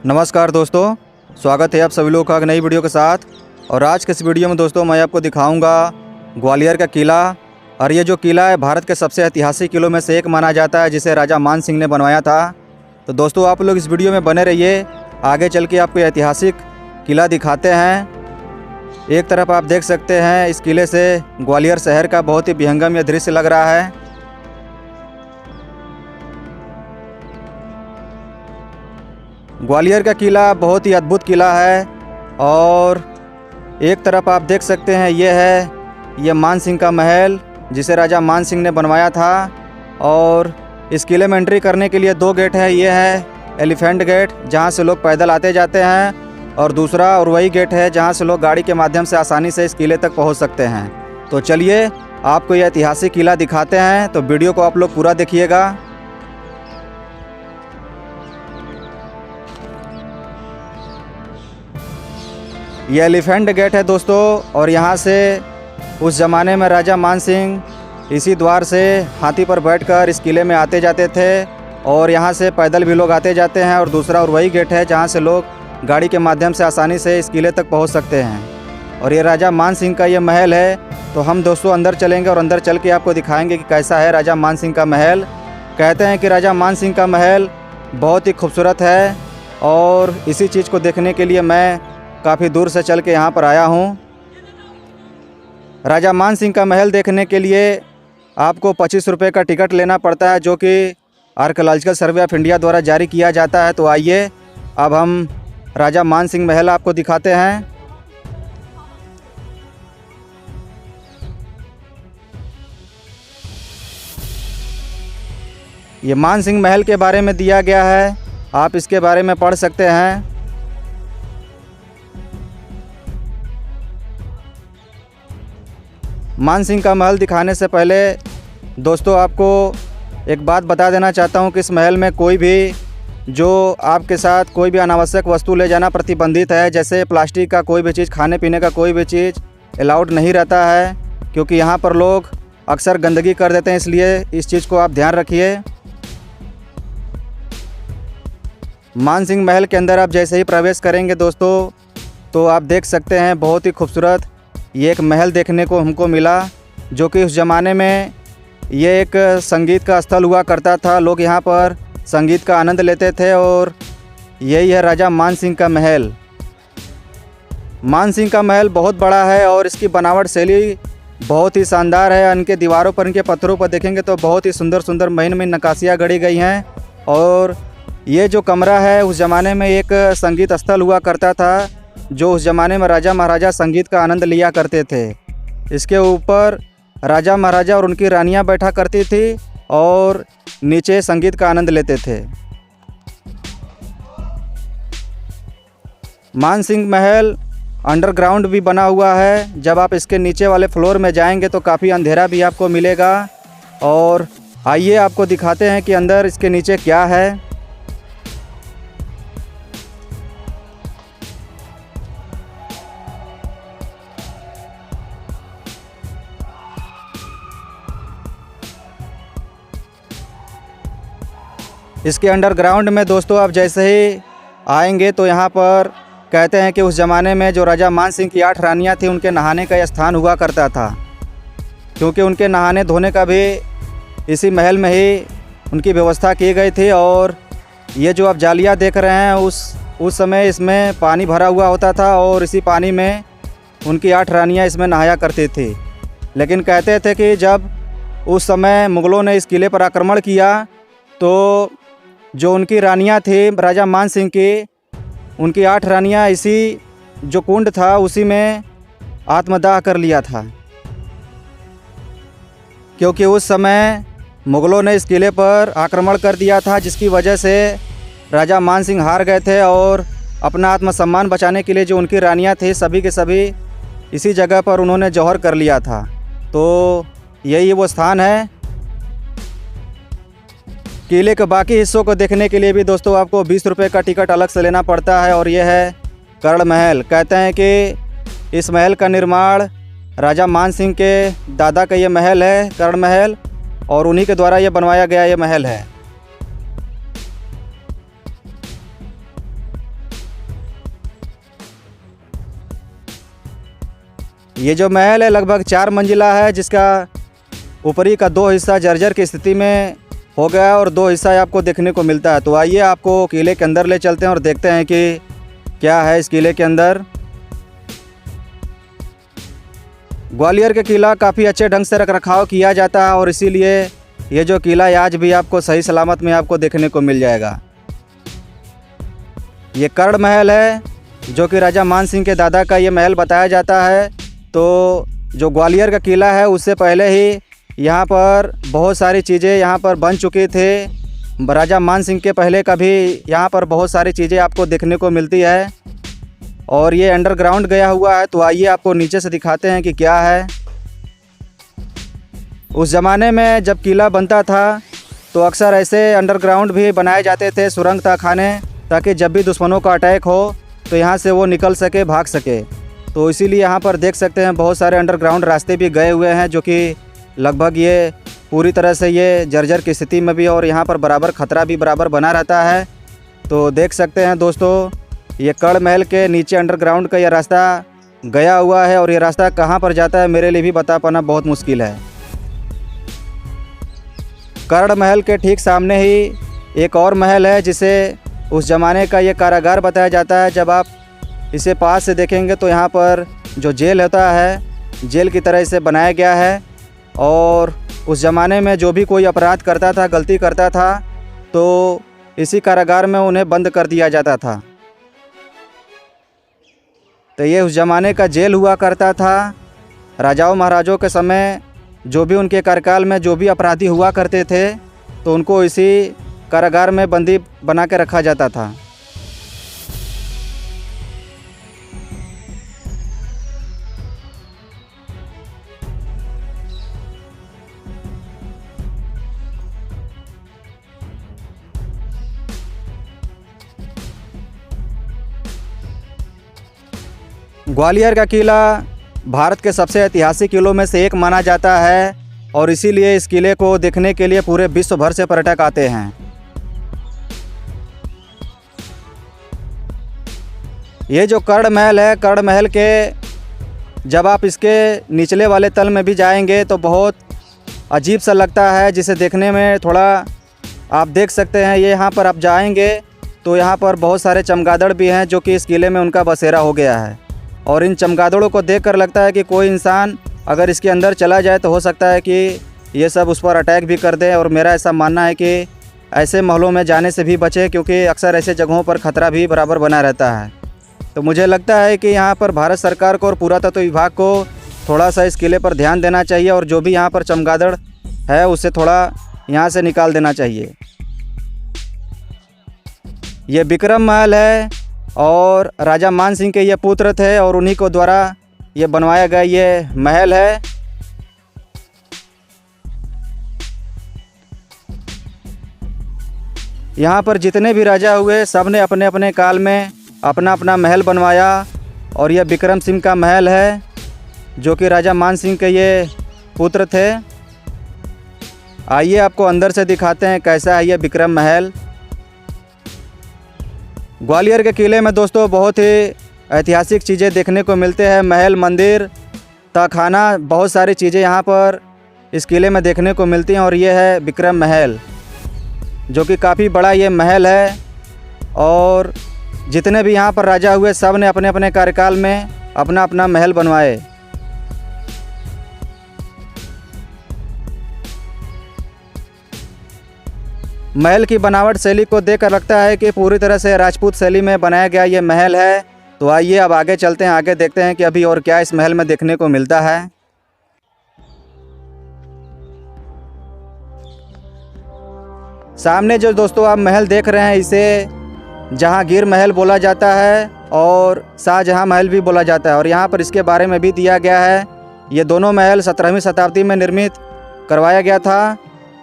नमस्कार दोस्तों, स्वागत है आप सभी लोगों का एक नई वीडियो के साथ। और आज के इस वीडियो में दोस्तों मैं आपको दिखाऊंगा ग्वालियर का किला। और ये जो किला है भारत के सबसे ऐतिहासिक किलों में से एक माना जाता है, जिसे राजा मान सिंह ने बनवाया था। तो दोस्तों आप लोग इस वीडियो में बने रहिए, आगे चल के आपको ऐतिहासिक किला दिखाते हैं। एक तरफ आप देख सकते हैं इस किले से ग्वालियर शहर का बहुत ही विहंगम यह दृश्य लग रहा है। ग्वालियर का किला बहुत ही अद्भुत किला है। और एक तरफ आप देख सकते हैं ये मान सिंह का महल, जिसे राजा मान सिंह ने बनवाया था। और इस किले में एंट्री करने के लिए दो गेट है। ये है एलिफेंट गेट, जहां से लोग पैदल आते जाते हैं, और दूसरा और वही गेट है जहां से लोग गाड़ी के माध्यम से आसानी से इस किले तक पहुंच सकते हैं। तो चलिए आपको यह ऐतिहासिक किला दिखाते हैं, तो वीडियो को आप लोग पूरा देखिएगा। ये एलिफेंट गेट है दोस्तों, और यहाँ से उस ज़माने में राजा मान सिंह इसी द्वार से हाथी पर बैठकर इस किले में आते जाते थे। और यहाँ से पैदल भी लोग आते जाते हैं। और दूसरा और वही गेट है जहाँ से लोग गाड़ी के माध्यम से आसानी से इस किले तक पहुँच सकते हैं। और ये राजा मान सिंह का ये महल है। तो हम दोस्तों अंदर चलेंगे और अंदर चल के आपको दिखाएंगे कि कैसा है राजा मान सिंह का महल। कहते हैं कि राजा मान सिंह का महल बहुत ही खूबसूरत है, और इसी चीज़ को देखने के लिए मैं काफ़ी दूर से चल के यहाँ पर आया हूँ। राजा मान सिंह का महल देखने के लिए आपको 25 रुपये का टिकट लेना पड़ता है, जो कि आर्कियोलॉजिकल सर्वे ऑफ इंडिया द्वारा जारी किया जाता है। तो आइए अब हम राजा मान सिंह महल आपको दिखाते हैं। ये मान सिंह महल के बारे में दिया गया है, आप इसके बारे में पढ़ सकते हैं। मान सिंह का महल दिखाने से पहले दोस्तों आपको एक बात बता देना चाहता हूं कि इस महल में कोई भी जो आपके साथ कोई भी अनावश्यक वस्तु ले जाना प्रतिबंधित है। जैसे प्लास्टिक का कोई भी चीज़, खाने पीने का कोई भी चीज़ अलाउड नहीं रहता है, क्योंकि यहाँ पर लोग अक्सर गंदगी कर देते हैं। इसलिए इस चीज़ को आप ध्यान रखिए। मान सिंह महल के अंदर आप जैसे ही प्रवेश करेंगे दोस्तों, तो आप देख सकते हैं बहुत ही खूबसूरत ये एक महल देखने को हमको मिला, जो कि उस ज़माने में ये एक संगीत का स्थल हुआ करता था। लोग यहाँ पर संगीत का आनंद लेते थे, और यही है राजा मान सिंह का महल। मान सिंह का महल बहुत बड़ा है, और इसकी बनावट शैली बहुत ही शानदार है। इनके दीवारों पर, इनके पत्थरों पर देखेंगे तो बहुत ही सुंदर सुंदर महीन में नक्काशियाँ गढ़ी गई हैं। और ये जो कमरा है उस ज़माने में एक संगीत स्थल हुआ करता था, जो उस ज़माने में राजा महाराजा संगीत का आनंद लिया करते थे। इसके ऊपर राजा महाराजा और उनकी रानियां बैठा करती थी, और नीचे संगीत का आनंद लेते थे। मान सिंह महल अंडरग्राउंड भी बना हुआ है। जब आप इसके नीचे वाले फ्लोर में जाएंगे तो काफ़ी अंधेरा भी आपको मिलेगा। और आइए आपको दिखाते हैं कि अंदर इसके नीचे क्या है। इसके अंडरग्राउंड में दोस्तों आप जैसे ही आएंगे तो यहाँ पर कहते हैं कि उस ज़माने में जो राजा मान सिंह की 8 रानियाँ थीं, उनके नहाने का स्थान हुआ करता था, क्योंकि उनके नहाने धोने का भी इसी महल में ही उनकी व्यवस्था की गई थी। और ये जो आप जालियाँ देख रहे हैं उस समय इसमें पानी भरा हुआ होता था, और इसी पानी में उनकी 8 रानियाँ इसमें नहाया करती थी। लेकिन कहते थे कि जब उस समय मुग़लों ने इस किले पर आक्रमण किया, तो जो उनकी रानियां थी राजा मान सिंह की, उनकी 8 रानियां इसी जो कुंड था उसी में आत्मदाह कर लिया था, क्योंकि उस समय मुग़लों ने इस किले पर आक्रमण कर दिया था, जिसकी वजह से राजा मान सिंह हार गए थे। और अपना आत्मसम्मान बचाने के लिए जो उनकी रानियां थी, सभी के सभी इसी जगह पर उन्होंने जौहर कर लिया था। तो यही वो स्थान है। किले के बाकी हिस्सों को देखने के लिए भी दोस्तों आपको 20 रुपये का टिकट अलग से लेना पड़ता है। और यह है कर्ण महल। कहते हैं कि इस महल का निर्माण राजा मान सिंह के दादा का ये महल है, कर्ण महल, और उन्हीं के द्वारा ये बनवाया गया ये महल है। ये जो महल है लगभग 4 मंजिला है, जिसका ऊपरी का 2 हिस्सा जर्जर की स्थिति में हो गया है और 2 हिस्सा आपको देखने को मिलता है। तो आइए आपको किले के अंदर ले चलते हैं और देखते हैं कि क्या है इस किले के अंदर। ग्वालियर के किला काफ़ी अच्छे ढंग से रखरखाव किया जाता है और इसीलिए ये जो किला है आज भी आपको सही सलामत में आपको देखने को मिल जाएगा। ये कर्ण महल है, जो कि राजा मान सिंह के दादा का ये महल बताया जाता है। तो जो ग्वालियर का किला है उससे पहले ही यहाँ पर बहुत सारी चीज़ें यहाँ पर बन चुकी थे। राजा मान सिंह के पहले का भी यहाँ पर बहुत सारी चीज़ें आपको देखने को मिलती है और ये अंडरग्राउंड गया हुआ है। तो आइए आपको नीचे से दिखाते हैं कि क्या है। उस ज़माने में जब किला बनता था तो अक्सर ऐसे अंडरग्राउंड भी बनाए जाते थे, सुरंग तहखाने, ताकि जब भी दुश्मनों का अटैक हो तो यहाँ से वो निकल सके, भाग सके। तो इसीलिए यहाँ पर देख सकते हैं बहुत सारे अंडरग्राउंड रास्ते भी गए हुए हैं, जो कि लगभग ये पूरी तरह से ये जर्जर की स्थिति में भी और यहाँ पर बराबर खतरा भी बराबर बना रहता है। तो देख सकते हैं दोस्तों, ये कर्ण महल के नीचे अंडरग्राउंड का ये रास्ता गया हुआ है और ये रास्ता कहाँ पर जाता है मेरे लिए भी बता पाना बहुत मुश्किल है। कर्ण महल के ठीक सामने ही एक और महल है, जिसे उस ज़माने का ये कारागार बताया जाता है। जब आप इसे पास से देखेंगे तो यहाँ पर जो जेल होता है, जेल की तरह इसे बनाया गया है और उस ज़माने में जो भी कोई अपराध करता था, गलती करता था, तो इसी कारागार में उन्हें बंद कर दिया जाता था। तो ये उस ज़माने का जेल हुआ करता था। राजाओं महाराजों के समय जो भी उनके कार्यकाल में जो भी अपराधी हुआ करते थे तो उनको इसी कारागार में बंदी बना के रखा जाता था। ग्वालियर का किला भारत के सबसे ऐतिहासिक किलों में से एक माना जाता है और इसीलिए इस किले को देखने के लिए पूरे विश्व भर से पर्यटक आते हैं। ये जो कर्ण महल है, कर्ण महल के जब आप इसके निचले वाले तल में भी जाएंगे तो बहुत अजीब सा लगता है, जिसे देखने में थोड़ा आप देख सकते हैं। ये यहाँ पर आप जाएंगे तो यहाँ पर बहुत सारे चमगादड़ भी हैं, जो कि इस किले में उनका बसेरा हो गया है और इन चमगादड़ों को देखकर लगता है कि कोई इंसान अगर इसके अंदर चला जाए तो हो सकता है कि ये सब उस पर अटैक भी कर दें। और मेरा ऐसा मानना है कि ऐसे महलों में जाने से भी बचें, क्योंकि अक्सर ऐसे जगहों पर ख़तरा भी बराबर बना रहता है। तो मुझे लगता है कि यहाँ पर भारत सरकार को और पुरातत्व विभाग को थोड़ा सा इस किले पर ध्यान देना चाहिए और जो भी यहाँ पर चमगादड़ है उसे थोड़ा यहाँ से निकाल देना चाहिए। ये विक्रम महल है और राजा मान सिंह के ये पुत्र थे और उन्हीं को द्वारा ये बनवाया गया ये महल है। यहाँ पर जितने भी राजा हुए सब ने अपने अपने काल में अपना अपना महल बनवाया और यह विक्रम सिंह का महल है, जो कि राजा मान सिंह के ये पुत्र थे। आइए आपको अंदर से दिखाते हैं कैसा है ये विक्रम महल। ग्वालियर के किले में दोस्तों बहुत ही ऐतिहासिक चीज़ें देखने को मिलते हैं। महल, मंदिर, तहखाना, बहुत सारी चीज़ें यहाँ पर इस किले में देखने को मिलती हैं और ये है विक्रम महल, जो कि काफ़ी बड़ा ये महल है। और जितने भी यहाँ पर राजा हुए सब ने अपने अपने कार्यकाल में अपना अपना महल बनवाए। महल की बनावट शैली को देखकर लगता है कि पूरी तरह से राजपूत शैली में बनाया गया ये महल है। तो आइए अब आगे चलते हैं, आगे देखते हैं कि अभी और क्या इस महल में देखने को मिलता है। सामने जो दोस्तों आप महल देख रहे हैं इसे जहांगीर महल बोला जाता है और शाहजहां महल भी बोला जाता है और यहाँ पर इसके बारे में भी दिया गया है। ये दोनों महल 17वीं शताब्दी में निर्मित करवाया गया था।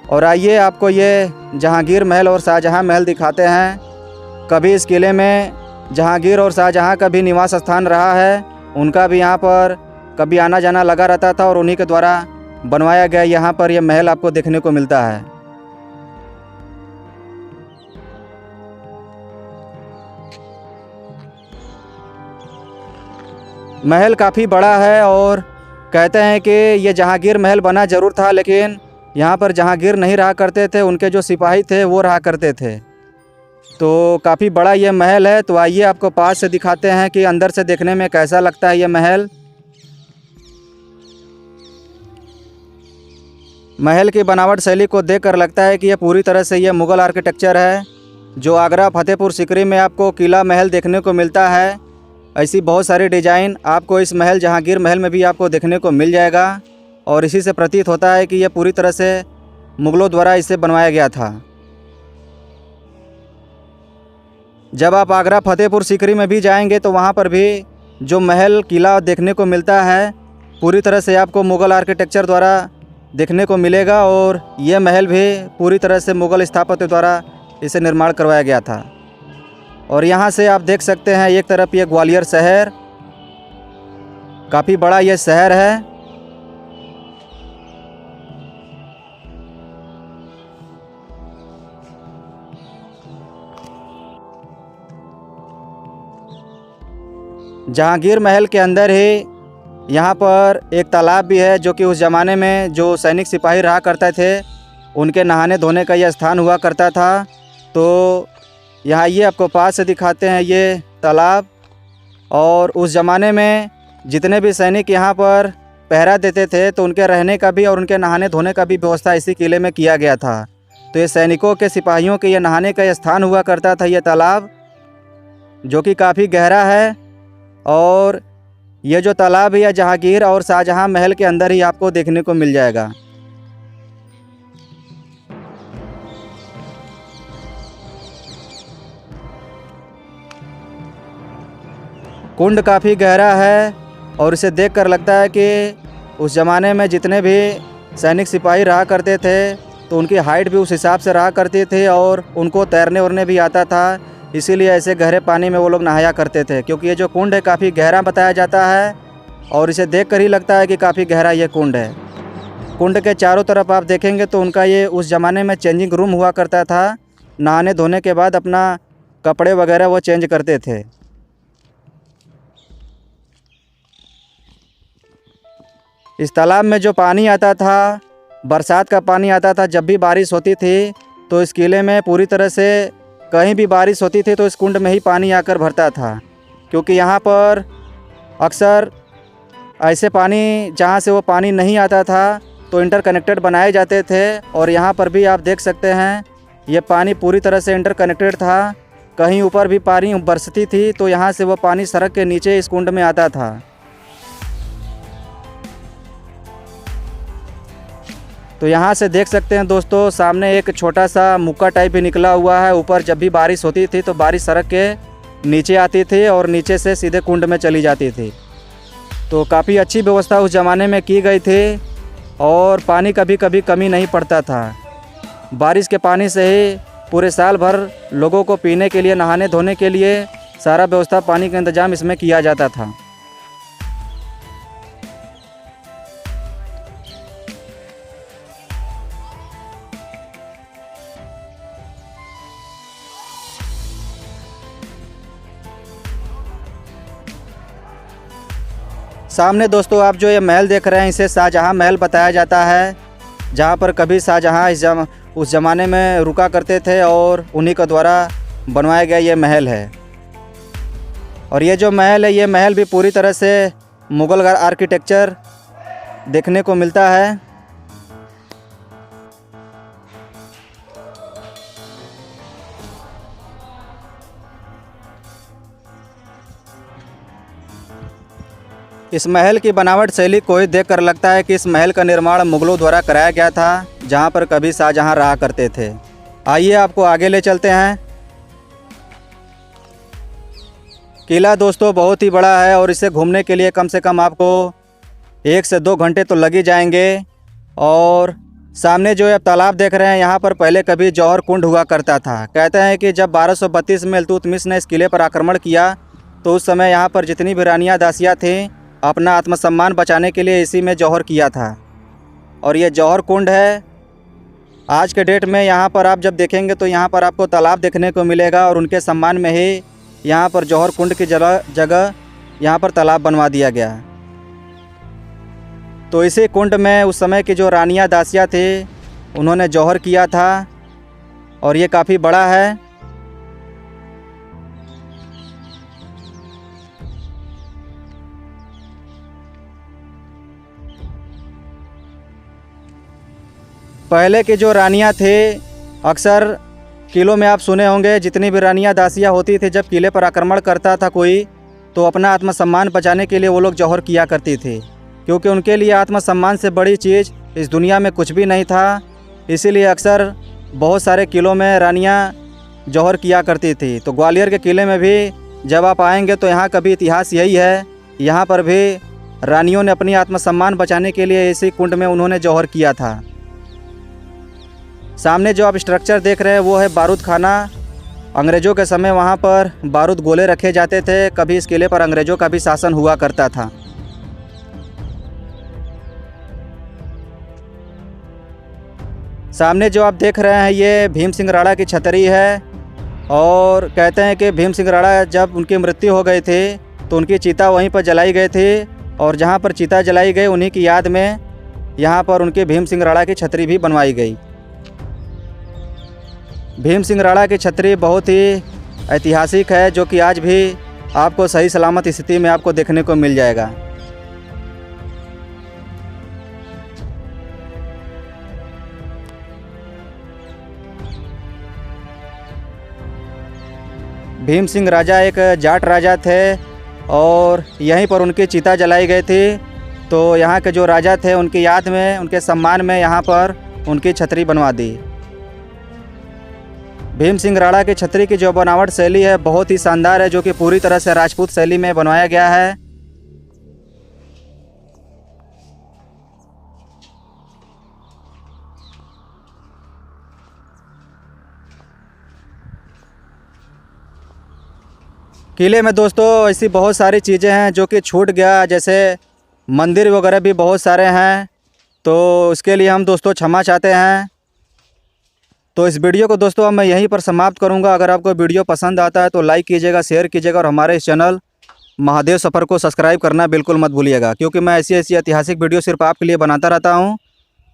और आइए आपको ये जहांगीर महल और शाहजहां महल दिखाते हैं। कभी इस किले में जहांगीर और शाहजहां का भी निवास स्थान रहा है, उनका भी यहाँ पर कभी आना जाना लगा रहता था और उन्हीं के द्वारा बनवाया गया यहाँ पर यह महल आपको देखने को मिलता है। महल काफ़ी बड़ा है और कहते हैं कि ये जहांगीर महल बना ज़रूर था, लेकिन यहाँ पर जहांगीर नहीं रहा करते थे, उनके जो सिपाही थे वो रहा करते थे। तो काफ़ी बड़ा ये महल है। तो आइए आपको पास से दिखाते हैं कि अंदर से देखने में कैसा लगता है ये महल। महल की बनावट शैली को देखकर लगता है कि यह पूरी तरह से ये मुग़ल आर्किटेक्चर है। जो आगरा फतेहपुर सीकरी में आपको किला महल देखने को मिलता है, ऐसी बहुत सारी डिज़ाइन आपको इस महल जहांगीर महल में भी आपको देखने को मिल जाएगा। और इसी से प्रतीत होता है कि यह पूरी तरह से मुग़लों द्वारा इसे बनवाया गया था। जब आप आगरा फतेहपुर सीकरी में भी जाएंगे तो वहाँ पर भी जो महल किला देखने को मिलता है, पूरी तरह से आपको मुग़ल आर्किटेक्चर द्वारा देखने को मिलेगा। और यह महल भी पूरी तरह से मुग़ल स्थापत्य द्वारा इसे निर्माण करवाया गया था। और यहाँ से आप देख सकते हैं एक तरफ ये ग्वालियर शहर, काफ़ी बड़ा ये शहर है। जहांगीर महल के अंदर ही यहाँ पर एक तालाब भी है, जो कि उस ज़माने में जो सैनिक सिपाही रहा करते थे उनके नहाने धोने का यह स्थान हुआ करता था। तो यहाँ ये आपको पास से दिखाते हैं ये तालाब। और उस ज़माने में जितने भी सैनिक यहाँ पर पहरा देते थे तो उनके रहने का भी और उनके नहाने धोने का भी व्यवस्था इसी किले में किया गया था। तो ये सैनिकों के सिपाहियों के ये नहाने का ये स्थान हुआ करता था, ये तालाब, जो कि काफ़ी गहरा है। और ये जो तालाब है यह जहांगीर और शाहजहां महल के अंदर ही आपको देखने को मिल जाएगा। कुंड काफ़ी गहरा है और इसे देखकर लगता है कि उस ज़माने में जितने भी सैनिक सिपाही रहा करते थे तो उनकी हाइट भी उस हिसाब से रहा करती थी और उनको तैरने उड़ने भी आता था। इसीलिए ऐसे गहरे पानी में वो लोग नहाया करते थे, क्योंकि ये जो कुंड है काफ़ी गहरा बताया जाता है और इसे देखकर ही लगता है कि काफ़ी गहरा ये कुंड है। कुंड के चारों तरफ आप देखेंगे तो उनका ये उस ज़माने में चेंजिंग रूम हुआ करता था। नहाने धोने के बाद अपना कपड़े वगैरह वो चेंज करते थे। इस तालाब में जो पानी आता था, बरसात का पानी आता था, जब भी बारिश होती थी तो इस किले में पूरी तरह से कहीं भी बारिश होती थी तो इस कुंड में ही पानी आकर भरता था। क्योंकि यहाँ पर अक्सर ऐसे पानी जहाँ से वो पानी नहीं आता था तो इंटरकनेक्टेड बनाए जाते थे। और यहाँ पर भी आप देख सकते हैं ये पानी पूरी तरह से इंटरकनेक्टेड था। कहीं ऊपर भी पानी बरसती थी तो यहाँ से वो पानी सड़क के नीचे इस कुंड में आता था। तो यहाँ से देख सकते हैं दोस्तों, सामने एक छोटा सा मुक्का टाइप भी निकला हुआ है। ऊपर जब भी बारिश होती थी तो बारिश सड़क के नीचे आती थी और नीचे से सीधे कुंड में चली जाती थी। तो काफ़ी अच्छी व्यवस्था उस ज़माने में की गई थी और पानी कभी कभी कमी नहीं पड़ता था। बारिश के पानी से ही पूरे साल भर लोगों को पीने के लिए, नहाने धोने के लिए सारा व्यवस्था, पानी का इंतज़ाम इसमें किया जाता था। सामने दोस्तों आप जो ये महल देख रहे हैं इसे शाहजहां महल बताया जाता है, जहाँ पर कभी शाहजहां उस ज़माने में रुका करते थे और उन्हीं के द्वारा बनवाया गया ये महल है। और ये जो महल है, ये महल भी पूरी तरह से मुग़ल आर्किटेक्चर देखने को मिलता है। इस महल की बनावट शैली को ही देखकर लगता है कि इस महल का निर्माण मुग़लों द्वारा कराया गया था, जहाँ पर कभी शाहजहां रहा करते थे। आइए आपको आगे ले चलते हैं। किला दोस्तों बहुत ही बड़ा है और इसे घूमने के लिए कम से कम आपको 1 से 2 घंटे तो लग ही जाएंगे। और सामने जो आप तालाब देख रहे हैं, यहाँ पर पहले कभी जौहर कुंड हुआ करता था। कहते हैं कि जब 1232 में इल्तुतमिश ने इस किले पर आक्रमण किया तो उस समय यहाँ पर जितनी भी रानियाँ दासियाँ थीं, अपना आत्मसम्मान बचाने के लिए इसी में जौहर किया था। और ये जौहर कुंड है। आज के डेट में यहाँ पर आप जब देखेंगे तो यहाँ पर आपको तालाब देखने को मिलेगा और उनके सम्मान में ही यहाँ पर जौहर कुंड की जगह यहाँ पर तालाब बनवा दिया गया। तो इसी कुंड में उस समय की जो रानियाँ दासियाँ थी उन्होंने जौहर किया था और ये काफ़ी बड़ा है। पहले की जो रानियाँ थे अक्सर किलों में आप सुने होंगे, जितनी भी रानियाँ दासियाँ होती थी जब किले पर आक्रमण करता था कोई तो अपना आत्मसम्मान बचाने के लिए वो लोग जौहर किया करती थी, क्योंकि उनके लिए आत्मसम्मान से बड़ी चीज़ इस दुनिया में कुछ भी नहीं था। इसीलिए अक्सर बहुत सारे किलों में रानियाँ जौहर किया करती थी। तो ग्वालियर के किले में भी जब आप आएंगे तो यहाँ का भी इतिहास यही है। यहाँ पर भी रानियों ने अपनी आत्मसम्मान बचाने के लिए इसी कुंड में उन्होंने जौहर किया था। सामने जो आप स्ट्रक्चर देख रहे हैं वो है बारूद खाना। अंग्रेज़ों के समय वहाँ पर बारूद गोले रखे जाते थे। कभी इस किले पर अंग्रेज़ों का भी शासन हुआ करता था। सामने जो आप देख रहे हैं ये भीम सिंह राणा की छतरी है और कहते हैं कि भीम सिंह राणा जब उनकी मृत्यु हो गई थी तो उनकी चिता वहीं पर जलाई गई थी और जहाँ पर चिता जलाई गई उन्हीं की याद में यहाँ पर उनके भीम सिंह राणा की छतरी भी बनवाई गई। भीम सिंह राणा की छतरी बहुत ही ऐतिहासिक है, जो कि आज भी आपको सही सलामत स्थिति में आपको देखने को मिल जाएगा। भीम सिंह राजा एक जाट राजा थे और यहीं पर उनकी चिता जलाई गई थी। तो यहाँ के जो राजा थे उनकी याद में, उनके सम्मान में यहाँ पर उनकी छतरी बनवा दी। भीम सिंह राणा की छतरी की जो बनावट शैली है बहुत ही शानदार है, जो कि पूरी तरह से राजपूत शैली में बनवाया गया है। किले में दोस्तों ऐसी बहुत सारी चीज़ें हैं जो कि छूट गया, जैसे मंदिर वगैरह भी बहुत सारे हैं, तो उसके लिए हम दोस्तों क्षमा चाहते हैं। तो इस वीडियो को दोस्तों अब मैं यहीं पर समाप्त करूंगा। अगर आपको वीडियो पसंद आता है तो लाइक कीजिएगा, शेयर कीजिएगा और हमारे इस चैनल महादेव सफ़र को सब्सक्राइब करना बिल्कुल मत भूलिएगा, क्योंकि मैं ऐसी ऐतिहासिक वीडियो सिर्फ आपके लिए बनाता रहता हूं।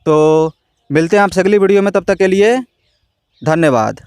तो मिलते हैं आपसे अगली वीडियो में, तब तक के लिए धन्यवाद।